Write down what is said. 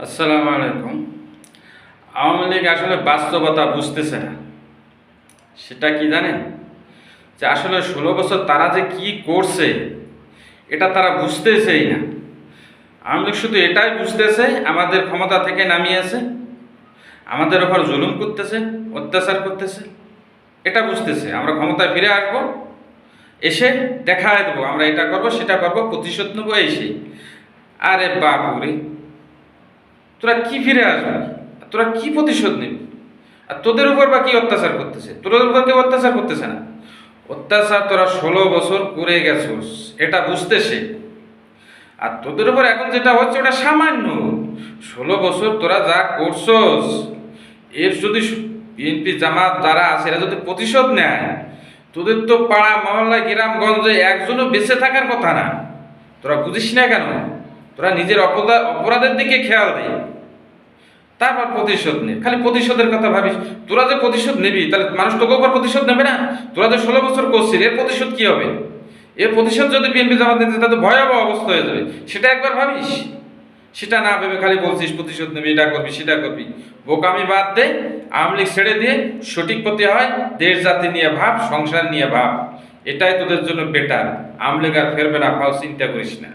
আসসালামু আলাইকুম। আওয়ামী লীগ আসলে বাস্তবতা বুঝতেছে না। সেটা কি জানেন? যে আসলে 16 বছর তারা যে কি করছে এটা তারা বুঝতেছেই না। আওয়ামী লীগ শুধু এটাই বুঝতেছে আমাদের ক্ষমতা থেকে নামিয়েছে, আমাদের ওপর জুলুম করতেছে, অত্যাচার করতেছে। এটা বুঝতেছে আমরা ক্ষমতায় ফিরে আসবো, এসে দেখায় দেবো আমরা এটা করব সেটা করব, প্রতিশোধ নেবো এই সেই। আরে বাপুরে, তোরা কি ফিরে আসবি? তোরা কি প্রতিশোধ নিবি? আর তোদের উপর বা কি অত্যাচার করতেছে? তোদের উপর কেউ অত্যাচার করতেছে না। অত্যাচার তোরা 16 বছর করে গেছোস, এটা বুঝতেছে। আর তোদের উপর এখন যেটা হচ্ছে ওটা সামান্য। 16 বছর তোরা যা করছস, এর যদি বিএনপি জামাত যারা আছে এরা যদি প্রতিশোধ নেয়, তোদের তো পাড়া মহল্লা গ্রামগঞ্জে একজনও বেঁচে থাকার কথা না। তোরা বুঝিস না কেন? তোরা নিজের অপরাধের দিকে খেয়াল দে, তারপর প্রতিশোধ নে। খালি প্রতিশোধের কথা ভাবিস। তোরা যে প্রতিশোধ নিবি, তাহলে মানুষ তোকে উপর প্রতিশোধ নেবে না? তোরা যে 16 বছর করছিস, এর প্রতিশোধ কি হবে? এর প্রতিশোধ যদি বিএনপি জামাত নিতে, তাহলে ভয়াবহ অবস্থা হয়ে যাবে। সেটা একবার ভাবিস। সেটা না ভেবে খালি বলছিস প্রতিশোধ নেবি, এটা করবি সেটা করবি। বোকামি বাদ দে, আওয়ামী লীগ ছেড়ে দিয়ে সঠিক পথে হয়, দেশ জাতি নিয়ে ভাব, সংসার নিয়ে ভাব। এটাই তোদের জন্য বেটার। আওয়ামী লীগ আর ফেরবে না, ভাও চিন্তা করিস না।